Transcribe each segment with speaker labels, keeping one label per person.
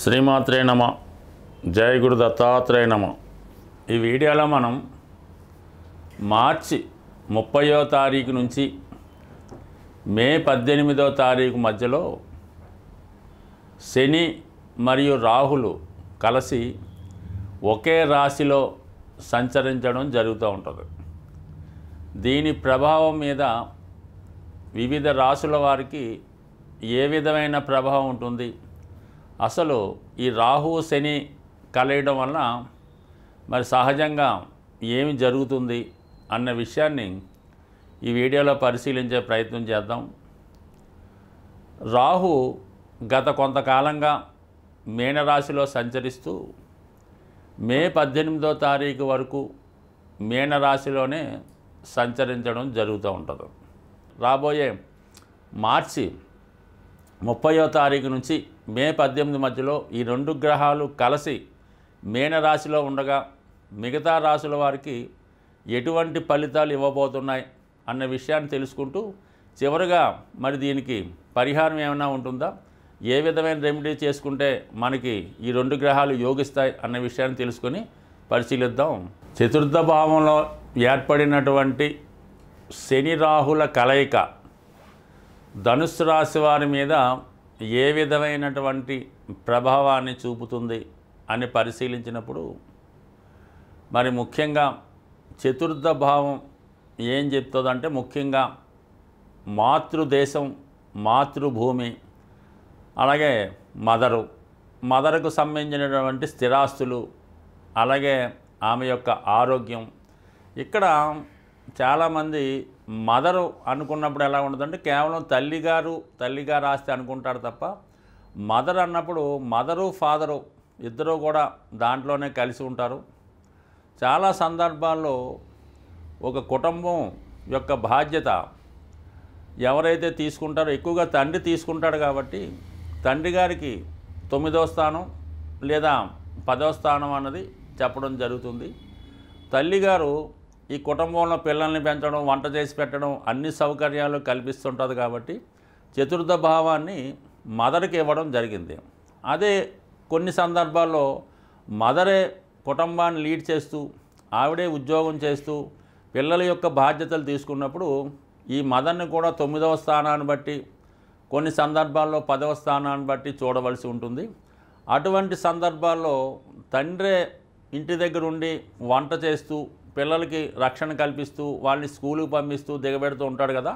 Speaker 1: శ్రీమాత్రే నమ. జయ గురు దత్తాత్రేయ నమ. ఈ వీడియోలో మనం మార్చి 30వ తారీఖు నుంచి మే 18వ తారీఖు మధ్యలో శని మరియు రాహులు కలిసి ఒకే రాశిలో సంచరించడం జరుగుతూ ఉంటుంది. దీని ప్రభావం మీద వివిధ రాశుల వారికి ఏ విధమైన ప్రభావం ఉంటుంది, అసలు ఈ రాహు శని కలయడం వలన మరి సహజంగా ఏమి జరుగుతుంది అన్న విషయాన్ని ఈ వీడియోలో పరిశీలించే ప్రయత్నం చేద్దాం. రాహు గత కొంతకాలంగా మీనరాశిలో సంచరిస్తూ మే 18వ తారీఖు వరకు మీనరాశిలోనే సంచరించడం జరుగుతూ ఉంటుంది. రాబోయే మార్చి 30వ తారీఖు నుంచి మే 18 మధ్యలో ఈ రెండు గ్రహాలు కలిసి మీనరాశిలో ఉండగా మిగతా రాశుల వారికి ఎటువంటి ఫలితాలు ఇవ్వబోతున్నాయి అన్న విషయాన్ని తెలుసుకుంటూ చివరిగా మరి దీనికి పరిహారం ఏమైనా ఉంటుందా, ఏ విధమైన రెమెడీ చేసుకుంటే మనకి ఈ రెండు గ్రహాలు యోగిస్తాయి అన్న విషయాన్ని తెలుసుకొని పరిశీలిద్దాం. చతుర్థ భావంలో ఏర్పడినటువంటి శని రాహుల కలయిక ధనుస్సు రాశి వారి మీద ఏ విధమైనటువంటి ప్రభావాన్ని చూపుతుంది అని పరిశీలించినప్పుడు మరి ముఖ్యంగా చతుర్థ భావం ఏం చెప్తుందంటే ముఖ్యంగా మాతృదేశం, మాతృభూమి, అలాగే మదరుకు సంబంధించినటువంటి స్థిరాస్తులు, అలాగే ఆమె యొక్క ఆరోగ్యం. ఇక్కడ చాలామంది మదరు అనుకున్నప్పుడు ఎలా ఉంటుందంటే కేవలం తల్లిగారు ఆస్తి అనుకుంటాడు తప్ప మదర్ అన్నప్పుడు మదరు ఫాదరు ఇద్దరూ కూడా దాంట్లోనే కలిసి ఉంటారు. చాలా సందర్భాల్లో ఒక కుటుంబం యొక్క బాధ్యత ఎవరైతే తీసుకుంటారో ఎక్కువగా తండ్రి తీసుకుంటాడు కాబట్టి తండ్రి గారికి 9వ స్థానం లేదా 10వ స్థానం అన్నది చెప్పడం జరుగుతుంది. తల్లిగారు ఈ కుటుంబంలో పిల్లల్ని పెంచడం, వంట చేసి పెట్టడం, అన్ని సౌకర్యాలు కల్పిస్తుంటుంది కాబట్టి చతుర్థ భావాన్ని మదర్కి ఇవ్వడం జరిగింది. అదే కొన్ని సందర్భాల్లో మదరే కుటుంబాన్ని లీడ్ చేస్తూ ఆవిడే ఉద్యోగం చేస్తూ పిల్లల యొక్క బాధ్యతలు తీసుకున్నప్పుడు ఈ మదర్ని కూడా 9వ స్థానాన్ని బట్టి, కొన్ని సందర్భాల్లో 10వ స్థానాన్ని బట్టి చూడవలసి ఉంటుంది. అటువంటి సందర్భాల్లో తండ్రే ఇంటి దగ్గర ఉండి వంట చేస్తూ పిల్లలకి రక్షణ కల్పిస్తూ వాళ్ళని స్కూలుకి పంపిస్తూ దిగబెడుతూ ఉంటాడు కదా,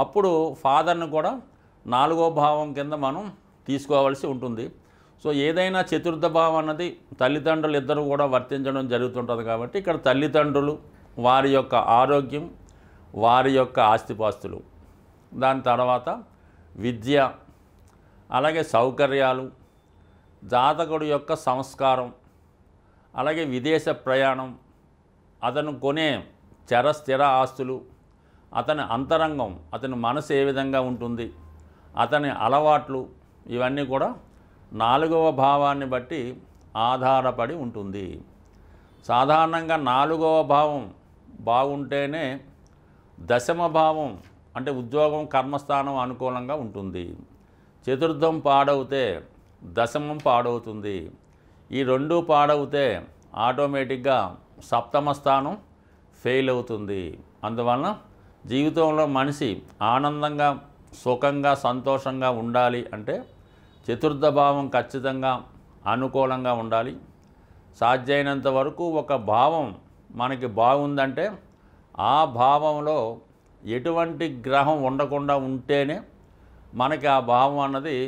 Speaker 1: అప్పుడు ఫాదర్ని కూడా 4వ భావం కింద మనం తీసుకోవాల్సి ఉంటుంది. సో ఏదైనా చతుర్థ భావం అన్నది తల్లిదండ్రులు ఇద్దరు కూడా వర్తించడం జరుగుతుంటుంది కాబట్టి ఇక్కడ తల్లిదండ్రులు, వారి యొక్క ఆరోగ్యం, వారి యొక్క ఆస్తిపాస్తులు, దాని తర్వాత విద్య, అలాగే సౌకర్యాలు, జాతకుడు యొక్క సంస్కారం, అలాగే విదేశ ప్రయాణం, అతను కొనే స్థిర ఆస్తులు, అతని అంతరంగం, అతని మనసు ఏ విధంగా ఉంటుంది, అతని అలవాట్లు, ఇవన్నీ కూడా 4వ భావాన్ని బట్టి ఆధారపడి ఉంటుంది. సాధారణంగా 4వ భావం బాగుంటేనే 10వ భావం అంటే ఉద్యోగం, కర్మస్థానం అనుకూలంగా ఉంటుంది. చతుర్థం పాడవుతే 10మం పాడవుతుంది. ఈ రెండు పాడవుతే ఆటోమేటిక్గా 7వ స్థానం ఫెయిల్ అవుతుంది. అందువలన జీవితంలో మనిషి ఆనందంగా, సుఖంగా, సంతోషంగా ఉండాలి అంటే చతుర్థ భావం ఖచ్చితంగా అనుకూలంగా ఉండాలి. సాధ్యమైనంత వరకు ఒక భావం మనకి బాగుందంటే ఆ భావంలో ఎటువంటి గ్రహం ఉండకుండా ఉంటేనే మనకి ఆ భావం అన్నది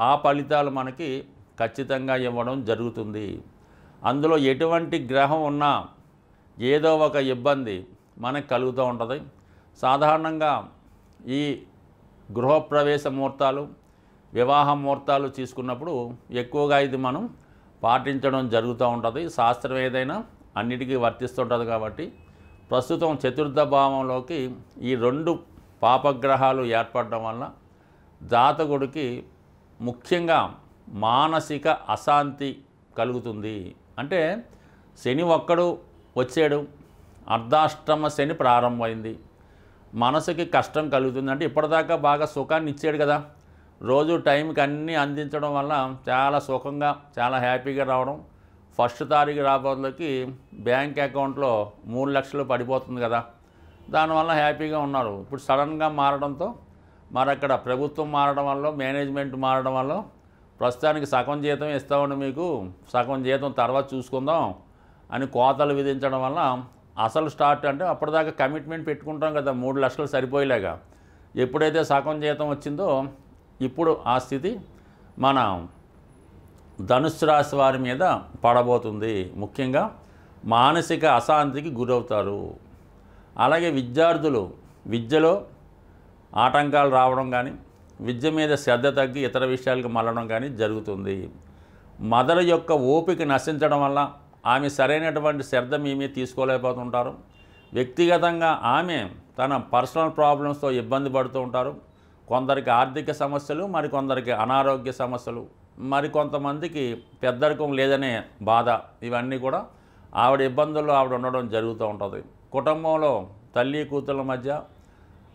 Speaker 1: ఆ ఫలితాలు మనకి ఖచ్చితంగా ఇవ్వడం జరుగుతుంది. అందులో ఎటువంటి గ్రహం ఉన్నా ఏదో ఒక ఇబ్బంది మనకు కలుగుతూ ఉంటుంది. సాధారణంగా ఈ గృహప్రవేశ ముహూర్తాలు, వివాహ ముహూర్తాలు తీసుకున్నప్పుడు ఎక్కువగా ఇది మనం పాటించడం జరుగుతూ ఉంటుంది. శాస్త్రం ఏదైనా అన్నిటికీ వర్తిస్తుంటుంది కాబట్టి ప్రస్తుతం చతుర్థ భావంలోకి ఈ రెండు పాపగ్రహాలు ఏర్పడడం వల్ల జాతకుడికి ముఖ్యంగా మానసిక అశాంతి కలుగుతుంది. అంటే శని ఒక్కడు వచ్చాడు, అర్ధాష్టమ శని ప్రారంభమైంది, మనసుకి కష్టం కలుగుతుంది. అంటే ఇప్పటిదాకా బాగా సుఖాన్ని ఇచ్చాడు కదా, రోజు టైంకి అన్నీ అందించడం వల్ల చాలా సుఖంగా చాలా హ్యాపీగా రావడం. ఫస్ట్ తారీఖు రాబోతులకి బ్యాంక్ అకౌంట్లో 3 లక్షలు పడిపోతుంది కదా, దానివల్ల హ్యాపీగా ఉన్నారు. ఇప్పుడు సడన్గా మారడంతో మరి అక్కడ ప్రభుత్వం మారడం వల్ల, మేనేజ్మెంట్ మారడం వల్ల ప్రస్తుతానికి సగం జీతం ఇస్తామని మీకు, సగం జీతం తర్వాత చూసుకుందాం అని కోతలు విధించడం వల్ల అసలు స్టార్ట్ అంటే అప్పటిదాకా కమిట్మెంట్ పెట్టుకుంటాం కదా 3 లక్షలు సరిపోయేలాగా. ఎప్పుడైతే సగం జీతం వచ్చిందో ఇప్పుడు ఆ స్థితి మన ధనుస్సు రాశి వారి మీద పడబోతుంది. ముఖ్యంగా మానసిక అశాంతికి గురవుతారు. అలాగే విద్యార్థులు విద్యలో ఆటంకాలు రావడం కానీ, విద్య మీద శ్రద్ధ తగ్గి ఇతర విషయాలకు మళ్ళడం కానీ జరుగుతుంది. మదర్ యొక్క ఓపిక నశించడం వల్ల ఆమె సరైనటువంటి శ్రద్ధ మీ మీద తీసుకోలేకపోతుంటారు. వ్యక్తిగతంగా ఆమె తన పర్సనల్ ప్రాబ్లమ్స్తో ఇబ్బంది పడుతూ ఉంటారు. కొందరికి ఆర్థిక సమస్యలు, మరికొందరికి అనారోగ్య సమస్యలు, మరికొంతమందికి పెద్దరికం లేదనే బాధ, ఇవన్నీ కూడా ఆవిడ ఇబ్బందుల్లో ఆవిడ ఉండడం జరుగుతూ ఉంటుంది. కుటుంబంలో తల్లి కూతుళ్ళ మధ్య,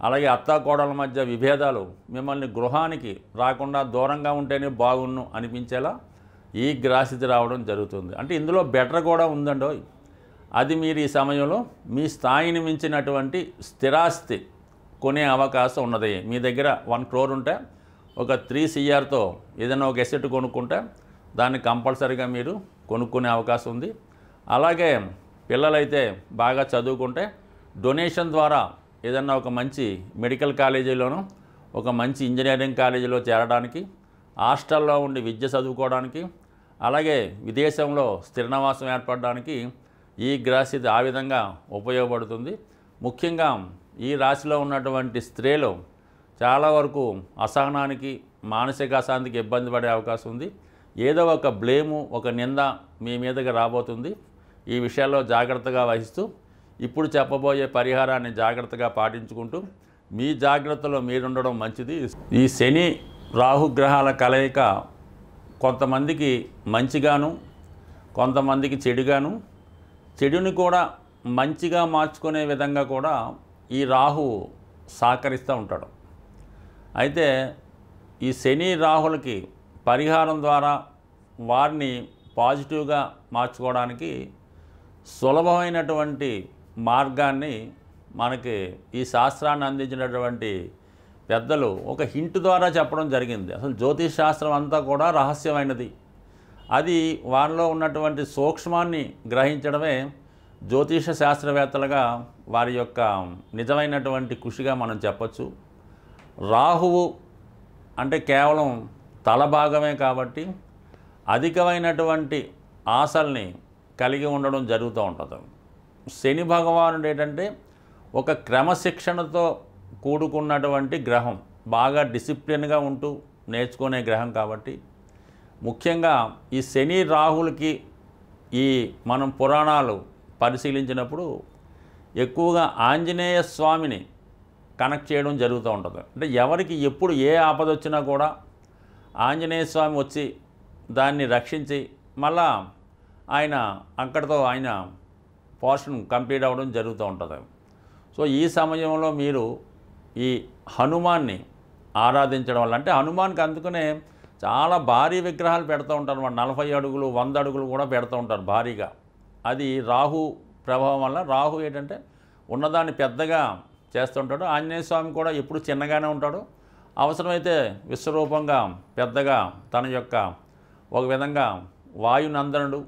Speaker 1: అలాగే అత్తాకోడల మధ్య విభేదాలు మిమ్మల్ని గృహానికి రాకుండా దూరంగా ఉంటేనే బాగున్ను అనిపించేలా ఈ గ్రహస్థితి రావడం జరుగుతుంది. అంటే ఇందులో బెటర్ కూడా ఉందండో. అది మీరు ఈ సమయంలో మీ స్థాయిని మించినటువంటి స్థిరాస్తి కొనే అవకాశం ఉన్నది. మీ దగ్గర 1 crore ఉంటే ఒక 3 CRతో ఏదైనా ఒక ఎసెట్ కొనుక్కుంటే దాన్ని కంపల్సరీగా మీరు కొనుక్కునే అవకాశం ఉంది. అలాగే పిల్లలైతే బాగా చదువుకుంటే డొనేషన్ ద్వారా ఏదన్నా ఒక మంచి మెడికల్ కాలేజీలోనూ, ఒక మంచి ఇంజనీరింగ్ కాలేజీలో చేరడానికి, హాస్టల్లో ఉండి విద్య చదువుకోవడానికి, అలాగే విదేశంలో స్థిర నివాసం ఏర్పడడానికి ఈ గ్రహస్థితి ఆ విధంగా ఉపయోగపడుతుంది. ముఖ్యంగా ఈ రాశిలో ఉన్నటువంటి స్త్రీలు చాలా వరకు అసహనానికి, మానసిక అశాంతికి ఇబ్బంది పడే అవకాశం ఉంది. ఏదో ఒక బ్లేము, ఒక నింద మీ మీదకి రాబోతుంది. ఈ విషయాల్లో జాగ్రత్తగా వహిస్తూ ఇప్పుడు చెప్పబోయే పరిహారాన్ని జాగ్రత్తగా పాటించుకుంటూ మీ జాగ్రత్తలో మీరుండడం మంచిది. ఈ శని రాహుగ్రహాల కలయిక కొంతమందికి మంచిగాను, కొంతమందికి చెడుగాను, చెడుని కూడా మంచిగా మార్చుకునే విధంగా కూడా ఈ రాహు సహకరిస్తూ ఉంటాడు. అయితే ఈ శని రాహులకి పరిహారం ద్వారా వారిని పాజిటివ్గా మార్చుకోవడానికి సులభమైనటువంటి మార్గాన్ని మనకి ఈ శాస్త్రాన్ని అందించినటువంటి పెద్దలు ఒక హింట్ ద్వారా చెప్పడం జరిగింది. అసలు జ్యోతిష్ శాస్త్రం అంతా కూడా రహస్యమైనది. అది వారిలో ఉన్నటువంటి సూక్ష్మాన్ని గ్రహించడమే జ్యోతిష శాస్త్రవేత్తలుగా వారి యొక్క నిజమైనటువంటి కృషిగా మనం చెప్పచ్చు. రాహువు అంటే కేవలం తల భాగమే కాబట్టి అధికమైనటువంటి ఆశల్ని కలిగి ఉండడం జరుగుతూ ఉంటుంది. శని భగవానుడు ఏంటంటే ఒక క్రమశిక్షణతో కూడుకున్నటువంటి గ్రహం, బాగా డిసిప్లిన్గా ఉంటూ నేర్చుకునే గ్రహం కాబట్టి ముఖ్యంగా ఈ శని రాహులకి ఈ మనం పురాణాలు పరిశీలించినప్పుడు ఎక్కువగా ఆంజనేయ స్వామిని కనెక్ట్ చేయడం జరుగుతూ ఉంటుంది. అంటే ఎవరికి ఎప్పుడు ఏ ఆపద వచ్చినా కూడా ఆంజనేయ స్వామి వచ్చి దాన్ని రక్షించి మళ్ళా ఆయన అక్కడితో ఆయన పోర్షన్ కంప్లీట్ అవ్వడం జరుగుతూ ఉంటుంది. సో ఈ సమయంలో మీరు ఈ హనుమాన్ని ఆరాధించడం వల్ల, అంటే హనుమాన్కి అందుకనే చాలా భారీ విగ్రహాలు పెడుతూ ఉంటారు. 40 అడుగులు 100 అడుగులు కూడా పెడుతూ ఉంటారు భారీగా. అది రాహు ప్రభావం వల్ల. రాహు ఏంటంటే ఉన్నదాన్ని పెద్దగా చేస్తుంటాడు. ఆంజనేయ స్వామి కూడా ఎప్పుడు చిన్నగానే ఉంటాడు. అవసరమైతే విశ్వరూపంగా పెద్దగా తన యొక్క ఒక విధంగా వాయునందనుడు.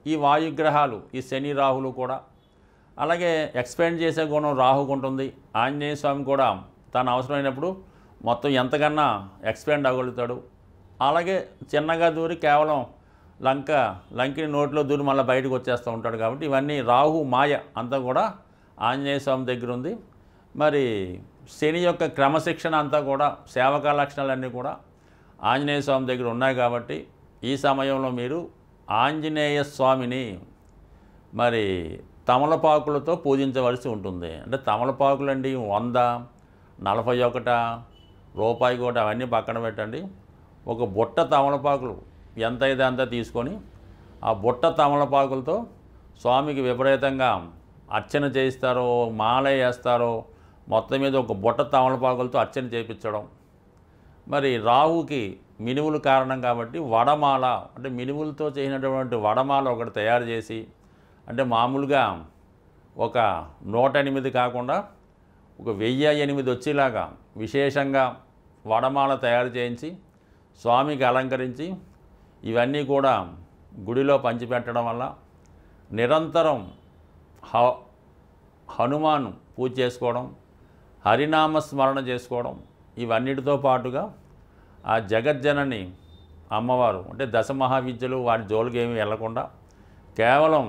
Speaker 1: ఈ వాయుగ్రహాలు ఈ శని రాహులు కూడా అలాగే ఎక్స్పాండ్ చేసే గుణం రాహుకు ఉంటుంది. ఆంజనేయ స్వామి కూడా తను అవసరమైనప్పుడు మొత్తం ఎంతకన్నా ఎక్స్పాండ్ అవ్వగలుగుతాడు. అలాగే చిన్నగా దూరి కేవలం లంకిని నోట్లో దూరి మళ్ళీ బయటకు వచ్చేస్తూ ఉంటాడు. కాబట్టి ఇవన్నీ రాహు మాయ అంతా కూడా ఆంజనేయ స్వామి దగ్గర ఉంది. మరి శని యొక్క క్రమశిక్షణ అంతా కూడా సేవకా లక్షణాలన్నీ కూడా ఆంజనేయ స్వామి దగ్గర ఉన్నాయి. కాబట్టి ఈ సమయంలో మీరు ఆంజనేయ స్వామిని మరి తమలపాకులతో పూజించవలసి ఉంటుంది. అంటే తమలపాకులు అండి 100, 41 రూపాయి కూడా అవన్నీ పక్కన పెట్టండి. ఒక బుట్ట తమలపాకులు ఎంత అయితే అంత తీసుకొని ఆ బుట్ట తమలపాకులతో స్వామికి విపరీతంగా అర్చన చేయిస్తారో, మాల వేస్తారో, మొత్తం మీద ఒక బుట్ట తమలపాకులతో అర్చన చేయించడం. మరి రాహుకి మినువులు కారణం కాబట్టి వడమాల అంటే మినువులతో చేసినటువంటి వడమాల ఒకటి తయారు చేసి, అంటే మామూలుగా ఒక 108 కాకుండా ఒక 1008 వచ్చేలాగా విశేషంగా వడమాల తయారు చేయించి స్వామికి అలంకరించి ఇవన్నీ కూడా గుడిలో పంచిపెట్టడం వల్ల నిరంతరం హనుమాన్ పూజ చేసుకోవడం, హరినామ స్మరణ చేసుకోవడం, ఇవన్నిటితో పాటుగా ఆ జగజ్జనని అమ్మవారు అంటే దశమహావిద్యలు వాటి జోలికి ఏమీ వెళ్లకుండా కేవలం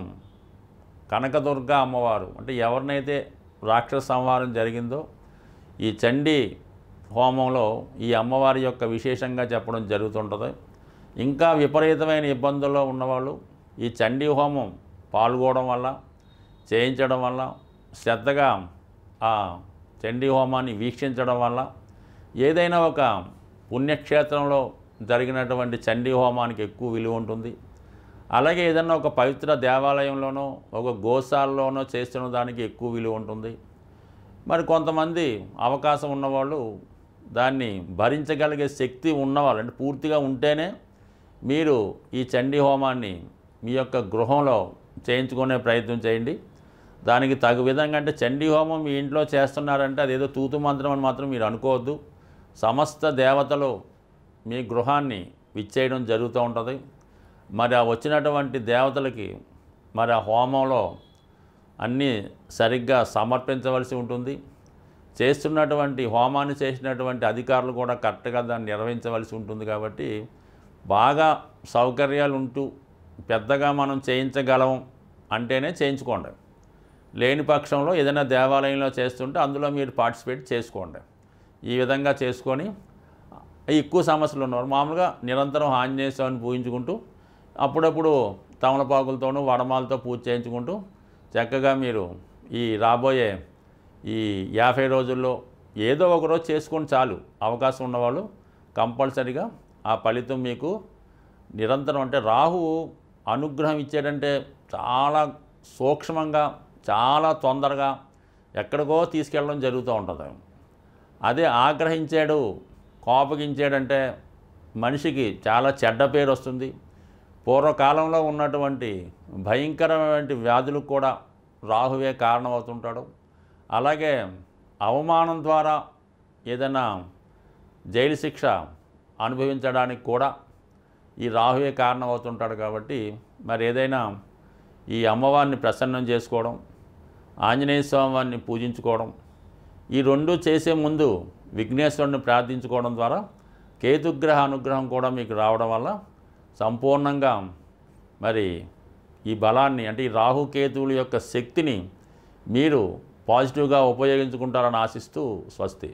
Speaker 1: కనకదుర్గ అమ్మవారు అంటే ఎవరినైతే రాక్షస సంహారం జరిగిందో ఈ చండీ హోమంలో ఈ అమ్మవారి యొక్క విశేషంగా చెప్పడం జరుగుతుంటుంది. ఇంకా విపరీతమైన ఇబ్బందుల్లో ఉన్నవాళ్ళు ఈ చండీ హోమం పాల్గొనడం వల్ల, చేయించడం వల్ల, శ్రద్ధగా ఆ చండీ హోమాన్ని వీక్షించడం వల్ల ఏదైనా ఒక పుణ్యక్షేత్రంలో జరిగినటువంటి చండీ హోమానికి ఎక్కువ విలువ ఉంటుంది. అలాగే ఏదైనా ఒక పవిత్ర దేవాలయంలోనో ఒక గోశాలలోనో చేస్తున్న దానికి ఎక్కువ విలువ ఉంటుంది. మరి కొంతమంది అవకాశం ఉన్నవాళ్ళు దాన్ని భరించగలిగే శక్తి ఉన్నవాళ్ళు అంటే పూర్తిగా ఉంటేనే మీరు ఈ చండీ హోమాన్ని మీ యొక్క గృహంలో చేయించుకునే ప్రయత్నం చేయండి. దానికి తగు విధంగా అంటే చండీ హోమం మీ ఇంట్లో చేస్తున్నారంటే అదేదో తూతు మంత్రం అని మాత్రం మీరు అనుకోవద్దు. సమస్త దేవతలు మీ గృహాన్ని విచ్చేయడం జరుగుతూ ఉంటుంది. మరి ఆ వచ్చినటువంటి దేవతలకి మరి ఆ హోమంలో అన్నీ సరిగ్గా సమర్పించవలసి ఉంటుంది. చేస్తున్నటువంటి హోమాన్ని చేసినటువంటి అధికారులు కూడా కరెక్ట్గా దాన్ని నిర్వహించవలసి ఉంటుంది. కాబట్టి బాగా సౌకర్యాలు ఉంటూ పెద్దగా మనం చేయించగలం అంటేనే చేయించుకోండి. లేని పక్షంలో ఏదైనా దేవాలయంలో చేస్తుంటే అందులో మీరు పార్టిసిపేట్ చేసుకోండి. ఈ విధంగా చేసుకొని ఎక్కువ సమస్యలు ఉన్నవారు మామూలుగా నిరంతరం ఆంజనేయ స్వామిని పూజించుకుంటూ అప్పుడప్పుడు తమలపాకులతోనూ వడమాలతో పూజ చేయించుకుంటూ చక్కగా మీరు ఈ రాబోయే ఈ 50 రోజుల్లో ఏదో ఒక రోజు చేసుకొని చాలు. అవకాశం ఉన్నవాళ్ళు కంపల్సరీగా ఆ ఫలితం మీకు నిరంతరం అంటే రాహు అనుగ్రహం ఇచ్చాడంటే చాలా సూక్ష్మంగా చాలా తొందరగా ఎక్కడికో తీసుకెళ్ళడం జరుగుతూ ఉంటుంది. అదే ఆగ్రహించాడు కోపగించాడంటే మనిషికి చాలా చెడ్డ పేరు వస్తుంది. పూర్వకాలంలో ఉన్నటువంటి భయంకరమైన వ్యాధులకు కూడా రాహువే కారణమవుతుంటాడు. అలాగే అవమానం ద్వారా ఏదైనా జైలు శిక్ష అనుభవించడానికి కూడా ఈ రాహువే కారణమవుతుంటాడు. కాబట్టి మరి ఏదైనా ఈ అమ్మవారిని ప్రసన్నం చేసుకోవడం, ఆంజనేయ స్వామి వారిని పూజించుకోవడం, ఈ రెండు చేసే ముందు విఘ్నేశ్వరుని ప్రార్థించుకోవడం ద్వారా కేతుగ్రహ అనుగ్రహం కూడా మీకు రావడం వల్ల సంపూర్ణంగా మరి ఈ బలాన్ని అంటే ఈ రాహుకేతువుల యొక్క శక్తిని మీరు పాజిటివ్గా ఉపయోగించుకుంటారని ఆశిస్తూ స్వస్తి.